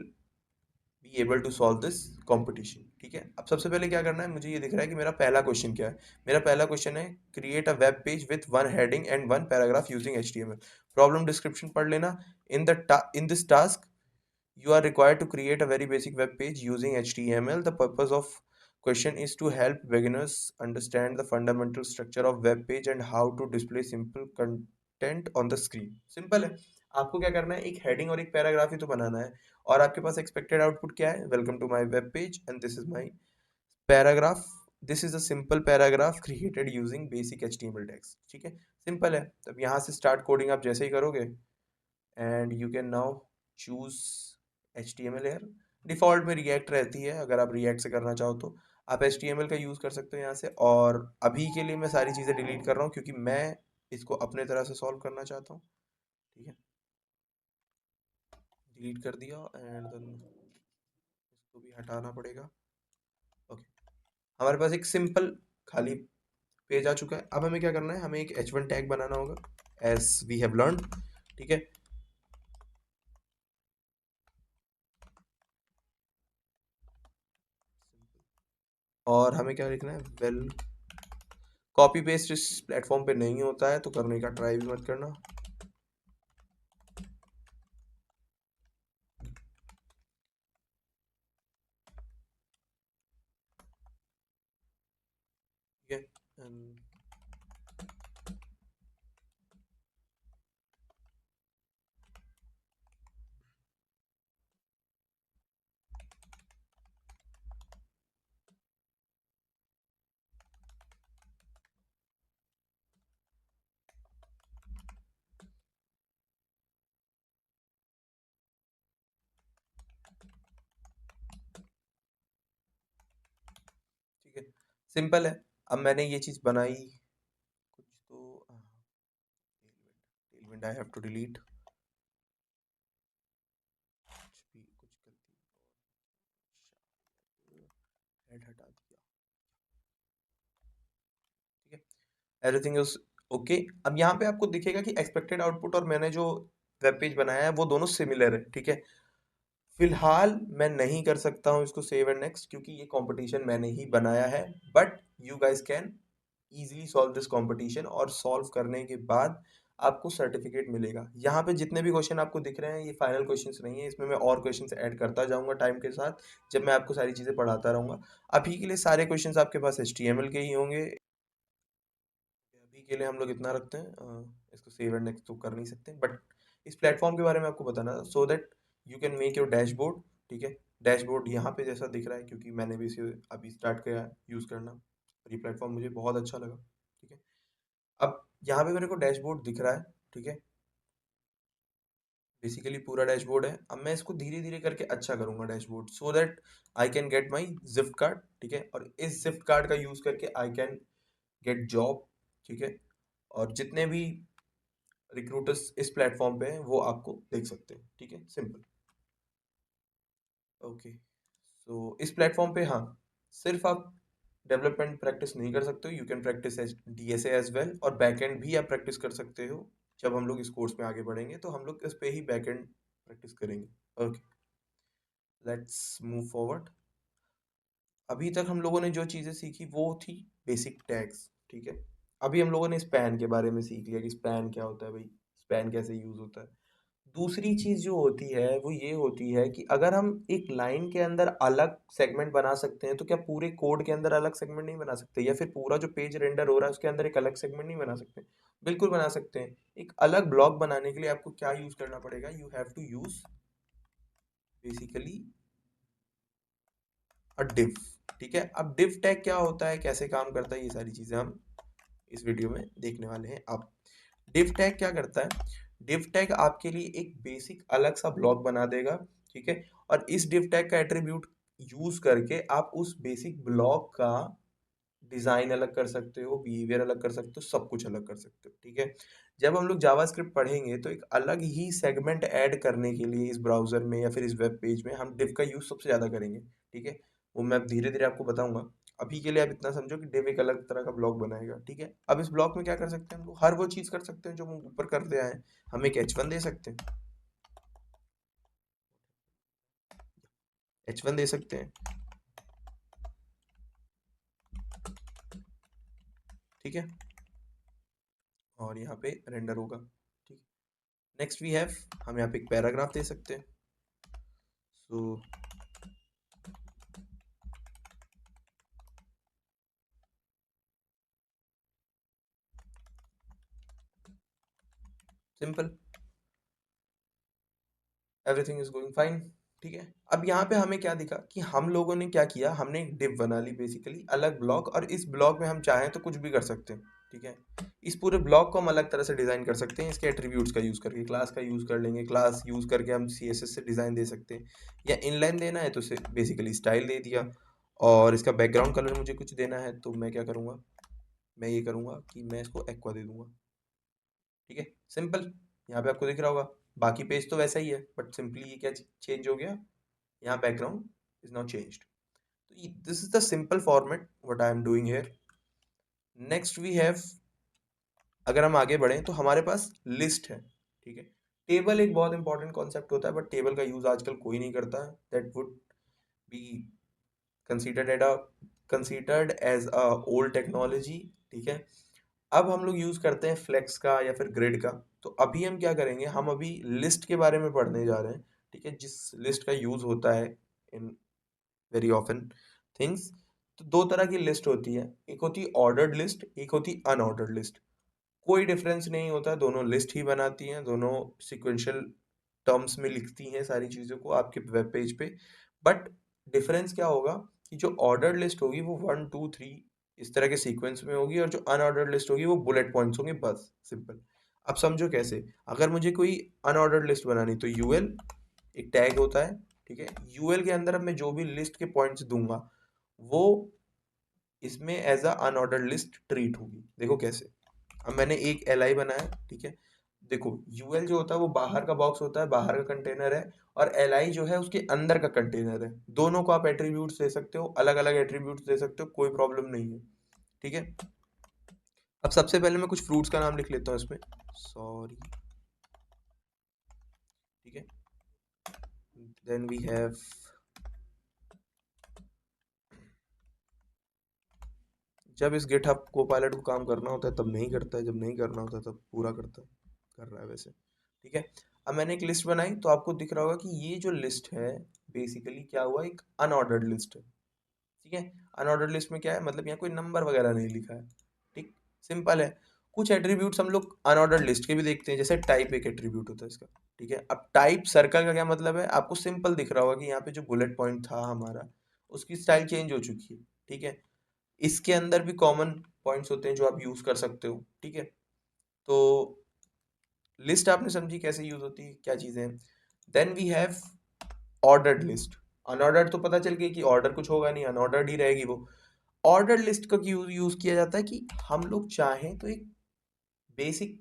be able to solve this competition. ठीक है, अब सबसे पहले क्या करना है, मुझे ये दिख रहा है कि मेरा पहला क्वेश्चन क्या है। मेरा पहला क्वेश्चन है, create a web page with one heading and one paragraph using HTML। Problem description पढ़ लेना। In this task you are required to create a very basic web page using HTML. The purpose of question is to help beginners understand the fundamental structure of web page and how to display simple content on the screen. Simple है, आपको क्या करना है, एक heading और एक paragraph ही तो बनाना है। और आपके पास एक्सपेक्टेड आउटपुट क्या है, welcome to my web page and this is my paragraph. This is a simple paragraph created using basic HTML tags. ठीक है, सिंपल है। तब यहाँ से स्टार्ट कोडिंग आप जैसे ही करोगे, and you can now choose HTML air. Default में रिएक्ट रहती है, अगर आप रिएक्ट से करना चाहो तो आप HTML का यूज़ कर सकते हो यहाँ से। और अभी के लिए मैं सारी चीज़ें डिलीट कर रहा हूँ, क्योंकि मैं इसको अपने तरह से सॉल्व करना चाहता हूँ। ठीक है, डिलीट कर दिया, एंड देन इसको भी हटाना पड़ेगा। ओके, हमारे पास एक सिंपल खाली पेज आ चुका है। अब हमें क्या करना है, हमें एक H1 टैग बनाना होगा, एज वी हैव लर्न। ठीक है, और हमें क्या लिखना है, वेल। कॉपी पेस्ट इस प्लेटफॉर्म पे नहीं होता है, तो करने का ट्राई भी मत करना। ठीक है, ठीक है, सिंपल है। अब मैंने ये चीज़ बनाई कुछ तो, Tailwind I have to delete, कुछ भी कुछ गलती, हेड हटा दिया। ठीक है, एवरीथिंग इज ओके। अब यहाँ पे आपको दिखेगा कि एक्सपेक्टेड आउटपुट और मैंने जो वेब पेज बनाया है वो दोनों सिमिलर है। ठीक है, फिलहाल मैं नहीं कर सकता हूँ इसको सेव एंड नेक्स्ट, क्योंकि ये कंपटीशन मैंने ही बनाया है। But you guys can easily solve this competition, और सॉल्व करने के बाद आपको सर्टिफिकेट मिलेगा। यहाँ पे जितने भी क्वेश्चन आपको दिख रहे हैं, ये फाइनल क्वेश्चंस नहीं है, इसमें मैं और क्वेश्चंस ऐड करता जाऊंगा टाइम के साथ, जब मैं आपको सारी चीज़ें पढ़ाता रहूंगा। अभी के लिए सारे क्वेश्चंस आपके पास HTML के ही होंगे। अभी के लिए हम लोग इतना रखते हैं, इसको सेव एंड नेक्स्ट तो कर नहीं सकते, बट इस प्लेटफॉर्म के बारे में आपको बताना, सो that you can make your dashboard. ठीक है, डैशबोर्ड यहाँ पे जैसा दिख रहा है, क्योंकि मैंने भी इसे अभी स्टार्ट किया यूज़ करना, और ये प्लेटफॉर्म मुझे बहुत अच्छा लगा। ठीक है, अब यहाँ पे मेरे को डैशबोर्ड दिख रहा है। ठीक है, बेसिकली पूरा डैशबोर्ड है। अब मैं इसको धीरे धीरे करके अच्छा करूँगा dashboard, so that I can get my gift card. ठीक है, और इस जिफ्ट कार्ड का यूज़ करके आई कैन गेट जॉब। ठीक है, और जितने भी रिक्रूटर्स इस प्लेटफॉर्म पे हैं वो आपको देख सकते हैं। ठीक है, सिंपल। ओके, सो इस प्लेटफॉर्म पे हाँ, सिर्फ आप डेवलपमेंट प्रैक्टिस नहीं कर सकते हो, you can practice as DSA as well, और बैकएंड भी आप प्रैक्टिस कर सकते हो। जब हम लोग इस कोर्स में आगे बढ़ेंगे तो हम लोग इस पे ही बैकएंड प्रैक्टिस करेंगे। Okay, let's move forward. अभी तक हम लोगों ने जो चीज़ें सीखी वो थी बेसिक टैग्स। ठीक है, अभी हम लोगों ने स्पैन के बारे में सीख लिया कि स्पैन क्या होता है भाई, स्पैन कैसे यूज़ होता है। दूसरी चीज़ जो होती है वो ये होती है कि अगर हम एक लाइन के अंदर अलग सेगमेंट बना सकते हैं, तो क्या पूरे कोड के अंदर अलग सेगमेंट नहीं बना सकते, या फिर पूरा जो पेज रेंडर हो रहा है उसके अंदर एक अलग सेगमेंट नहीं बना सकते? बिल्कुल बना सकते हैं। एक अलग ब्लॉक बनाने के लिए आपको क्या यूज करना पड़ेगा, you have to use basically a div. ठीक है, अब डिव टैग क्या होता है, कैसे काम करता है, ये सारी चीजें हम इस वीडियो में देखने वाले हैं। अब डिव टैग क्या करता है, डिव टैग आपके लिए एक बेसिक अलग सा ब्लॉक बना देगा। ठीक है, और इस डिव टैग का एट्रीब्यूट यूज करके आप उस बेसिक ब्लॉक का डिजाइन अलग कर सकते हो, बिहेवियर अलग कर सकते हो, सब कुछ अलग कर सकते हो। ठीक है, जब हम लोग जावास्क्रिप्ट पढ़ेंगे तो एक अलग ही सेगमेंट ऐड करने के लिए इस ब्राउजर में या फिर इस वेब पेज में हम डिव का यूज सबसे ज्यादा करेंगे। ठीक है, वो मैं धीरे धीरे आपको बताऊंगा। अभी के लिए आप इतना समझो कि डिव एक अलग तरह का ब्लॉक बनाएगा, ठीक है। अब इस ब्लॉक में क्या कर सकते हैं हम लोग, हर वो चीज़ कर सकते हैं जो हम ऊपर करते आए हैं। हम एक H1 दे सकते हैं, H1 दे सकते हैं, ठीक है, और यहाँ पे रेंडर होगा, ठीक। नेक्स्ट वी हैव, हम यहाँ पे एक पैराग्राफ दे सकते हैं। So simple, everything is going fine, ठीक है। अब यहाँ पे हमें क्या दिखा कि हम लोगों ने क्या किया, हमने एक डिव बना ली बेसिकली, अलग ब्लॉक, और इस ब्लॉक में हम चाहें तो कुछ भी कर सकते हैं, ठीक है। इस पूरे ब्लॉक को हम अलग तरह से डिजाइन कर सकते हैं, इसके एट्रीब्यूट्स का यूज करके, क्लास का यूज कर लेंगे, क्लास यूज करके हम CSS से डिजाइन दे सकते हैं, या इनलाइन देना है तो उसे बेसिकली स्टाइल दे दिया, और इसका बैकग्राउंड कलर मुझे कुछ देना है तो मैं क्या करूँगा, मैं ये करूँगा कि मैं इसको एक्वा दे दूंगा, ठीक है, सिंपल। यहाँ पे आपको दिख रहा होगा, बाकी पेज तो वैसा ही है, बट सिंपली ये क्या चेंज हो गया, यहाँ बैकग्राउंड इज नाउ चेंज्ड। तो this is the simple format what I am doing here. Next we have, अगर हम आगे बढ़ें तो हमारे पास लिस्ट है, ठीक है। टेबल एक बहुत इंपॉर्टेंट कॉन्सेप्ट होता है, बट टेबल का यूज आजकल कोई नहीं करता है, that would be considered at a considered as a old technology, ठीक है। अब हम लोग यूज करते हैं फ्लेक्स का या फिर ग्रिड का। तो अभी हम क्या करेंगे, हम अभी लिस्ट के बारे में पढ़ने जा रहे हैं, ठीक है, जिस लिस्ट का यूज होता है इन वेरी ऑफन थिंग्स। तो दो तरह की लिस्ट होती है, एक होती है ऑर्डर्ड लिस्ट, एक होती अनऑर्डर्ड लिस्ट। कोई डिफरेंस नहीं होता, दोनों लिस्ट ही बनाती हैं, दोनों सिक्वेंशियल टर्म्स में लिखती हैं सारी चीज़ों को आपके वेब पेज पे। बट डिफरेंस क्या होगा कि जो ऑर्डर्ड लिस्ट होगी वो 1 2 3 इस तरह के सीक्वेंस में होगी, और जो अनऑर्डर्ड लिस्ट होगी वो बुलेट पॉइंट्स होंगे, बस सिंपल। अब समझो कैसे, अगर मुझे कोई अनऑर्डर्ड लिस्ट बनानी तो यूएल एक टैग होता है, ठीक है। यूएल के अंदर अब मैं जो भी लिस्ट के पॉइंट्स दूंगा वो इसमें as a unordered list treat होगी। देखो कैसे, अब मैंने एक एल आई बनाया, ठीक है। देखो यूएल जो होता है वो बाहर का बॉक्स होता है, बाहर का कंटेनर है, और एल आई जो है उसके अंदर का कंटेनर है। दोनों को आप एट्रीब्यूट्स दे सकते हो, अलग अलग एट्रीब्यूट्स दे सकते हो, कोई प्रॉब्लम नहीं है, ठीक है। अब सबसे पहले मैं कुछ फ्रूट्स का नाम लिख लेता हूँ इसमें, सॉरी, ठीक है। देन वी हैव, जब इस गिटहब कोपायलट को काम करना होता है तब नहीं करता है, जब नहीं करना होता है तब पूरा करता है, कर रहा है वैसे, ठीक है। अब मैंने एक लिस्ट बनाई तो आपको दिख रहा होगा कि ये जो लिस्ट है बेसिकली क्या हुआ, एक अनऑर्डर्ड लिस्ट है, ठीक है। अनऑर्डर्ड लिस्ट में क्या है, मतलब यहाँ कोई नंबर वगैरह नहीं लिखा है, ठीक, सिंपल है। कुछ एट्रीब्यूट्स हम लोग अनऑर्डर्ड लिस्ट के भी देखते हैं, जैसे टाइप एक एट्रीब्यूट होता है इसका, ठीक है। अब टाइप सर्कल का क्या मतलब है, आपको सिंपल दिख रहा होगा कि यहाँ पे जो बुलेट पॉइंट था हमारा उसकी स्टाइल चेंज हो चुकी है, ठीक है। इसके अंदर भी कॉमन पॉइंट्स होते हैं जो आप यूज कर सकते हो, ठीक है। तो लिस्ट आपने समझी कैसे यूज होती है, क्या चीजें हैं। Then we have ordered list. Unordered तो पता चल गई कि ऑर्डर कुछ होगा नहीं, अनऑर्डर्ड ही रहेगी वो। ऑर्डर्ड लिस्ट का यूज किया जाता है कि हम लोग चाहें तो एक बेसिक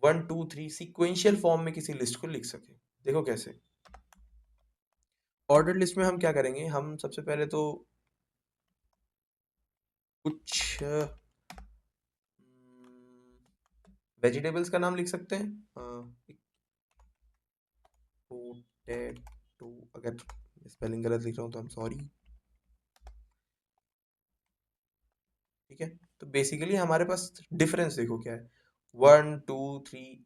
1 2 3 सिक्वेंशियल फॉर्म में किसी लिस्ट को लिख सके। देखो कैसे, ऑर्डर्ड लिस्ट में हम क्या करेंगे, हम सबसे पहले तो कुछ वेजिटेबल्स का नाम लिख सकते हैं, पोटैटो, अगर स्पेलिंग गलत लिख रहा हूँ तो आई एम सॉरी, ठीक है। तो बेसिकली हमारे पास डिफरेंस देखो क्या है, 1 2 3,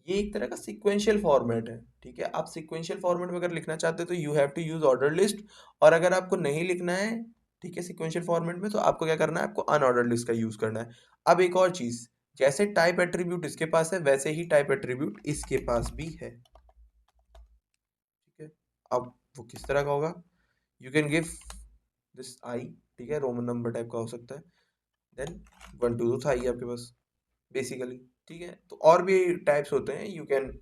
ये एक तरह का सिक्वेंशियल फॉर्मेट है, ठीक है। आप सिक्वेंशियल फॉर्मेट में अगर लिखना चाहते हो तो you have to use order list, और अगर आपको नहीं लिखना है, ठीक है, सिक्वेंशियल फॉर्मेट में, तो आपको क्या करना है, आपको अनऑर्डर लिस्ट का यूज करना है। अब एक और चीज, जैसे टाइप एट्रीब्यूट इसके पास है वैसे ही टाइप एट्रीब्यूट इसके पास भी है, ठीक है। अब वो किस तरह का होगा, you can give this I, ठीक है, रोमन नंबर टाइप का हो सकता है। देन 1 2 तो था ही आपके पास बेसिकली, ठीक है। तो और भी टाइप्स होते हैं, you can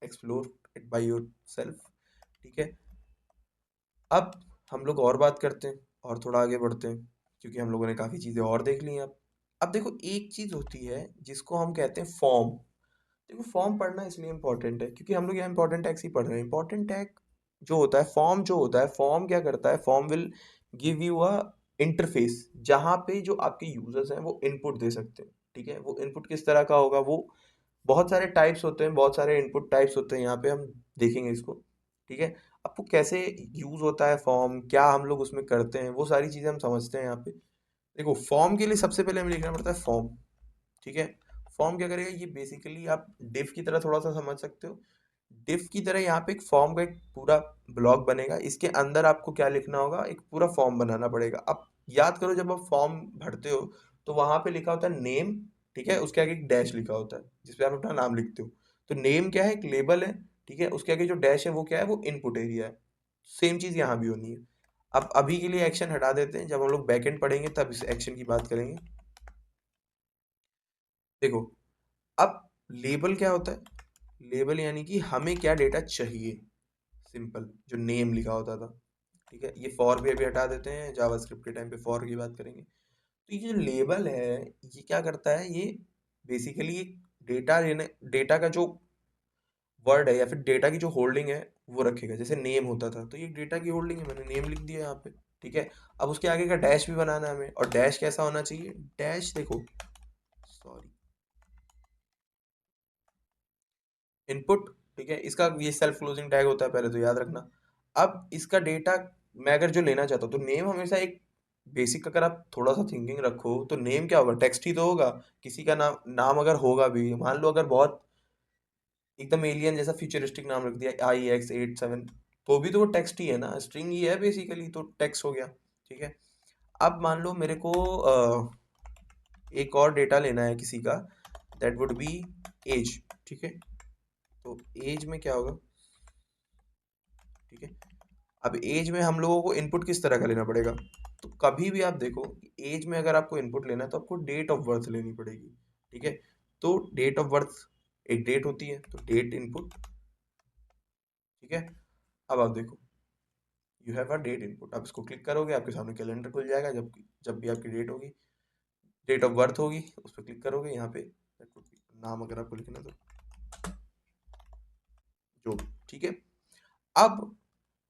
explore it by your self, ठीक है। अब हम लोग और बात करते हैं और थोड़ा आगे बढ़ते हैं, क्योंकि हम लोगों ने काफ़ी चीज़ें और देख ली हैं। अब देखो एक चीज़ होती है जिसको हम कहते हैं फॉर्म। देखो फॉर्म पढ़ना इसलिए इंपॉर्टेंट है क्योंकि हम लोग यहाँ इंपॉर्टेंट टैग्स ही पढ़ रहे हैं। इंपॉर्टेंट टैग जो होता है, फॉर्म जो होता है, फॉर्म क्या करता है, form will give you a interface जहाँ पे जो आपके यूजर्स हैं वो इनपुट दे सकते हैं। ठीक है, वो इनपुट किस तरह का होगा, वो बहुत सारे टाइप्स होते हैं, बहुत सारे इनपुट टाइप्स होते हैं, यहाँ पे हम देखेंगे इसको। ठीक है, आपको कैसे यूज होता है फॉर्म, क्या हम लोग उसमें करते हैं, वो सारी चीजें हम समझते हैं यहाँ पे। देखो, फॉर्म के लिए सबसे पहले हमें लिखना पड़ता है फॉर्म। ठीक है, फॉर्म क्या करेगा, ये बेसिकली आप डिफ की तरह थोड़ा सा समझ सकते हो। डिफ की तरह यहाँ पे एक फॉर्म का एक पूरा ब्लॉक बनेगा, इसके अंदर आपको क्या लिखना होगा, एक पूरा फॉर्म बनाना पड़ेगा। अब याद करो, जब आप फॉर्म भरते हो तो वहां पे लिखा होता है नेम। ठीक है, उसके आगे एक डैश लिखा होता है जिसपे आप अपना नाम लिखते हो। तो नेम क्या है, एक लेबल है। ठीक है, उसके आगे जो डैश है वो क्या है, वो इनपुट एरिया है। सेम चीज यहाँ भी होनी है। अब अभी के लिए एक्शन हटा देते हैं, जब हम लोग बैकएंड पढ़ेंगे तब इस एक्शन की बात करेंगे। देखो, अब लेबल क्या होता है, लेबल यानी कि हमें क्या डेटा चाहिए। सिंपल, जो नेम लिखा होता था। ठीक है, ये फॉर भी अभी हटा देते हैं, जावास्क्रिप्ट के टाइम पे फॉर की बात करेंगे। तो ये जो लेबल है, ये क्या करता है, ये बेसिकली एक डेटा लेने, डेटा का जो वर्ड है या फिर डेटा की जो होल्डिंग है वो रखेगा। जैसे नेम होता था तो ये डेटा की होल्डिंग है, मैंने नेम लिख दिया यहाँ पे। ठीक है, अब उसके आगे का डैश भी बनाना है हमें, और डैश कैसा होना चाहिए, डैश देखो, सॉरी, इनपुट। ठीक है, इसका ये सेल्फ क्लोजिंग टैग होता है, पहले तो याद रखना। अब इसका डेटा मैं अगर जो लेना चाहता हूँ, तो नेम हमेशा एक बेसिक, अगर आप थोड़ा सा थिंकिंग रखो तो नेम क्या होगा, टेक्स्ट ही तो होगा। किसी का नाम, नाम अगर होगा भी, मान लो अगर बहुत एकदम एलियन जैसा फ्यूचरिस्टिक नाम रख दिया, IX87, तो भी तो वो टेक्स्ट ही है ना, स्ट्रिंग ही है बेसिकली, तो टेक्स्ट हो गया। ठीक है, अब मान लो मेरे को एक और डेटा लेना है किसी का, दैट वुड बी एज। ठीक है, तो एज में क्या होगा, ठीक है, अब एज में हम लोगों को इनपुट किस तरह का लेना पड़ेगा। तो कभी भी आप देखो, एज में अगर आपको इनपुट लेना है तो आपको डेट ऑफ बर्थ लेनी पड़ेगी। ठीक है, तो डेट ऑफ बर्थ एक डेट होती है, तो डेट इनपुट। ठीक है, अब आप देखो, you have a date input, आप इसको क्लिक करोगे आपके सामने कैलेंडर खुल जाएगा, जब जब भी आपकी डेट होगी, डेट ऑफ बर्थ होगी, उस पर क्लिक करोगे, यहाँ पे नाम अगर आपको लिखना है तो जो भी। ठीक है, अब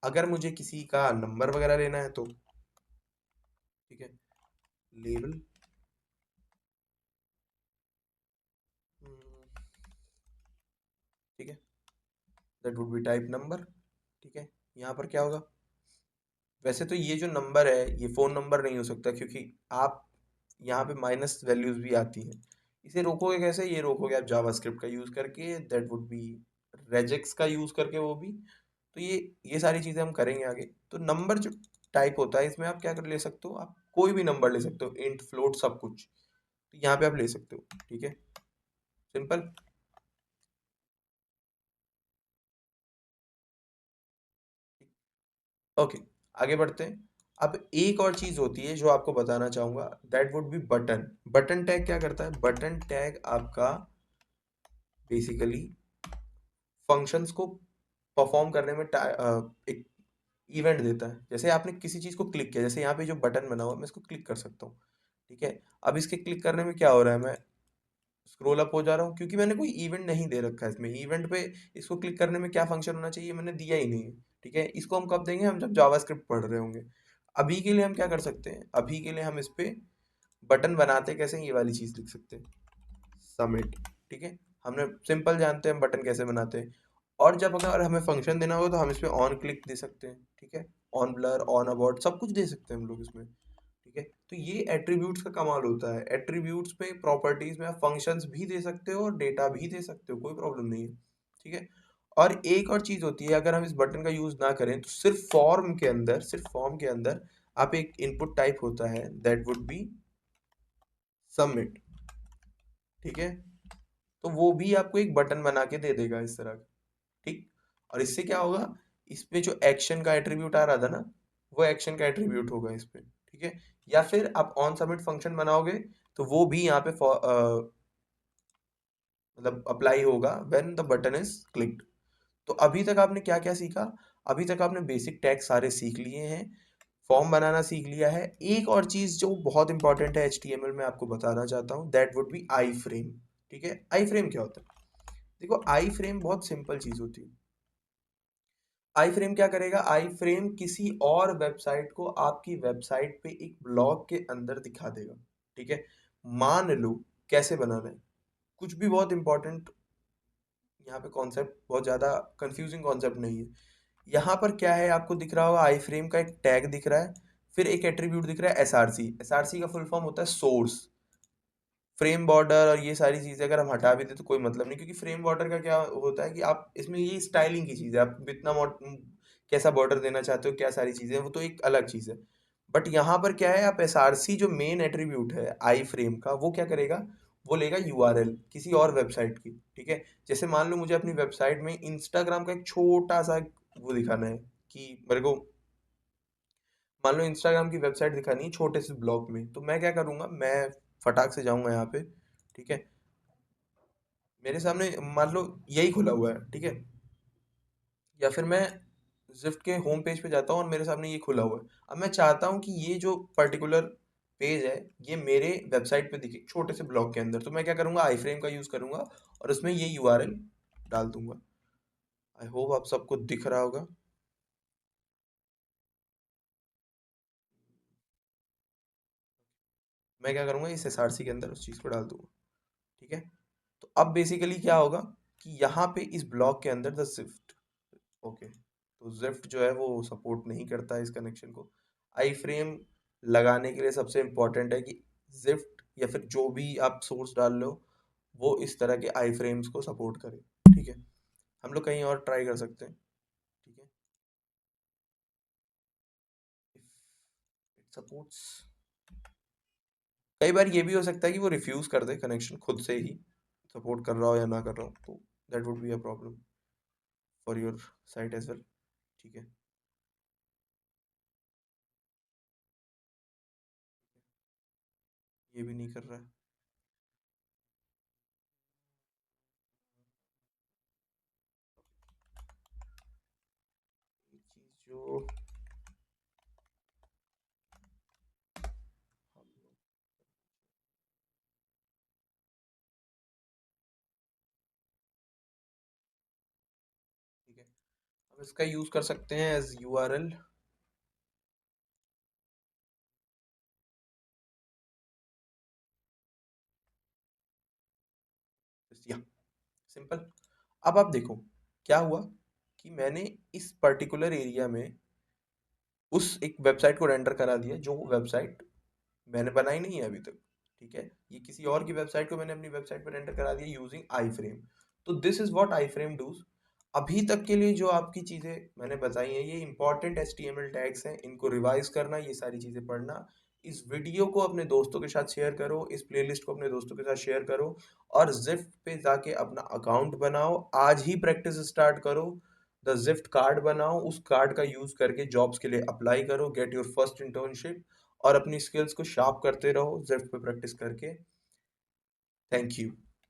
अगर मुझे किसी का नंबर वगैरह लेना है तो, ठीक है, लेबल, ठीक है, that would B type number. ठीक है, यहाँ पर क्या होगा, वैसे तो ये जो नंबर है ये फोन नंबर नहीं हो सकता, क्योंकि आप यहाँ पे माइनस वैल्यूज भी आती हैं। इसे रोकोगे कैसे, ये रोकोगे आप जावास्क्रिप्ट का यूज करके, दैट वुड बी रेजेक्स का यूज करके, वो भी। तो ये सारी चीजें हम करेंगे आगे। तो नंबर जो टाइप होता है, इसमें आप क्या कर ले सकते हो, आप कोई भी नंबर ले सकते हो, इंट फ्लोट सब कुछ, तो यहाँ पे आप ले सकते हो। ठीक है, सिंपल। ओके, आगे बढ़ते हैं। अब एक और चीज होती है जो आपको बताना चाहूंगा, that would B button. Button tag क्या करता है, बटन टैग आपका बेसिकली फंक्शंस को परफॉर्म करने में एक इवेंट देता है। जैसे आपने किसी चीज को क्लिक किया, जैसे यहाँ पे जो बटन बना हुआ है मैं इसको क्लिक कर सकता हूँ। ठीक है, अब इसके क्लिक करने में क्या हो रहा है, मैं स्क्रॉल अप हो जा रहा हूँ, क्योंकि मैंने कोई इवेंट नहीं दे रखा है इसमें। इवेंट पे इसको क्लिक करने में क्या फंक्शन होना चाहिए, मैंने दिया ही नहीं है। ठीक है, इसको हम कब देंगे, हम जब जावास्क्रिप्ट पढ़ रहे होंगे। अभी के लिए हम क्या कर सकते हैं, अभी के लिए हम इस पे बटन बनाते कैसे हैं, ये वाली चीज लिख सकते हैं, सबमिट। ठीक है, हमने सिंपल जानते हैं हम बटन कैसे बनाते हैं। और जब अगर हमें फंक्शन देना होगा तो हम इस पे ऑन क्लिक दे सकते हैं। ठीक है, ऑन ब्लर, ऑन अबॉर्ट, सब कुछ दे सकते हैं हम लोग इसमें। ठीक है, तो ये एट्रीब्यूट्स का कमाल होता है। एट्रीब्यूट्स में, प्रॉपर्टीज में आप फंक्शंस भी दे सकते हो और डेटा भी दे सकते हो, कोई प्रॉब्लम नहीं है। ठीक है, और एक और चीज होती है, अगर हम इस बटन का यूज ना करें तो सिर्फ फॉर्म के अंदर, सिर्फ फॉर्म के अंदर आप एक इनपुट टाइप होता है, दैट वुड बी सबमिट। ठीक है, तो वो भी आपको एक बटन बना के दे देगा इस तरह का। ठीक, और इससे क्या होगा, इस पे जो एक्शन का एट्रीब्यूट आ रहा था ना, वो एक्शन का एट्रीब्यूट होगा इस पे। ठीक है, या फिर आप ऑन सबमिट फंक्शन बनाओगे तो वो भी यहाँ पे मतलब अप्लाई होगा when the button is clicked. तो अभी तक आपने क्या क्या सीखा, अभी तक आपने बेसिक टैग सारे सीख लिए हैं, फॉर्म बनाना सीख लिया है। एक और चीज जो बहुत इंपॉर्टेंट है HTML में, आपको बताना चाहता हूँ, that would be iframe. ठीक है, आई फ्रेम क्या होता है, देखो आई फ्रेम बहुत सिंपल चीज होती है। आई फ्रेम क्या करेगा? आई फ्रेम किसी और वेबसाइट को आपकी वेबसाइट पे एक ब्लॉग के अंदर दिखा देगा। ठीक है, मान लो कैसे बनाना है, कुछ भी बहुत इंपॉर्टेंट यहाँ पे कॉन्सेप्ट, बहुत ज़्यादा कंफ्यूजिंग कॉन्सेप्ट नहीं है। यहाँ पर क्या है, आपको दिख रहा होगा आई फ्रेम का एक टैग दिख रहा है, फिर एक एट्रीब्यूट दिख रहा है एसआरसी। एसआरसी का फुल फॉर्म होता है सोर्स। फ्रेम बॉर्डर और ये सारी चीज़ें अगर हम हटा भी दें तो कोई मतलब नहीं, क्योंकि फ्रेम बॉर्डर का क्या होता है कि आप इसमें ये स्टाइलिंग की चीज़ है, आप कितना कैसा बॉर्डर देना चाहते हो, क्या सारी चीज़ें हैं, वो तो एक अलग चीज़ है। बट यहाँ पर क्या है, आप एसआरसी जो मेन एट्रीब्यूट है आई फ्रेम का, वो क्या करेगा, वो लेगा यूआरएल किसी और वेबसाइट की। ठीक है, जैसे मान लो मुझे अपनी वेबसाइट में इंस्टाग्राम का एक छोटा सा वो दिखाना है, कि मेरे को मान लो इंस्टाग्राम की वेबसाइट दिखानी है छोटे से ब्लॉग में, तो मैं क्या करूँगा, मैं फटाक से जाऊँगा यहाँ पे। ठीक है, मेरे सामने मान लो यही खुला हुआ है। ठीक है, या फिर मैं ज़िफ्ट के होम पेज पे जाता हूँ और मेरे सामने ये खुला हुआ है। अब मैं चाहता हूँ कि ये जो पर्टिकुलर पेज है, ये मेरे वेबसाइट पे दिखे छोटे से ब्लॉग के अंदर, तो मैं क्या करूँगा, आई फ्रेम का यूज़ करूँगा और उसमें ये यूआरएल डाल दूंगा। आई होप आप सबको दिख रहा होगा। मैं क्या करूँगा, इस एसआरसी के अंदर उस चीज़ को डाल दूंगा। ठीक है, तो अब बेसिकली क्या होगा कि यहाँ पे इस ब्लॉक के अंदर द स्विफ्ट, ओके, तो ज़िफ्ट जो है वो सपोर्ट नहीं करता है इस कनेक्शन को। आई फ्रेम लगाने के लिए सबसे इम्पोर्टेंट है कि ज़िफ्ट या फिर जो भी आप सोर्स डाल लो, वो इस तरह के आई फ्रेम्स को सपोर्ट करे। ठीक है, हम लोग कहीं और ट्राई कर सकते हैं। ठीक है, इट सपोर्ट्स, कई बार ये भी हो सकता है कि वो रिफ्यूज़ कर दे कनेक्शन खुद से ही, सपोर्ट कर रहा हो या ना कर रहा हो, तो that would be a problem for your site as well. ठीक है, ये भी नहीं कर रहा है। ये चीज़ जो हम लोग, ठीक है, हम इसका यूज़ कर सकते हैं एज यूआरएल। या सिंपल। अब आप देखो क्या हुआ, कि मैंने इस पर्टिकुलर एरिया में उस एक वेबसाइट को रेंडर करा दिया, जो वेबसाइट मैंने बनाई नहीं है अभी तक। ठीक है, ये किसी और की वेबसाइट को मैंने अपनी वेबसाइट पर रेंडर करा दिया यूजिंग आई फ्रेम। तो this is what iframe does. अभी तक के लिए जो आपकी चीज़ें मैंने बताई हैं, ये इंपॉर्टेंट HTML टैग्स हैं, इनको रिवाइज करना, ये सारी चीज़ें पढ़ना। इस वीडियो को अपने दोस्तों के साथ शेयर करो, इस प्लेलिस्ट को अपने दोस्तों के साथ शेयर करो, और जिफ्ट पे जाके अपना अकाउंट बनाओ, आज ही प्रैक्टिस स्टार्ट करो। द जिफ्ट कार्ड बनाओ, उस कार्ड का यूज़ करके जॉब्स के लिए अप्लाई करो, गेट योर फर्स्ट इंटर्नशिप, और अपनी स्किल्स को शार्प करते रहो जिफ्ट पे प्रैक्टिस करके। Thank you.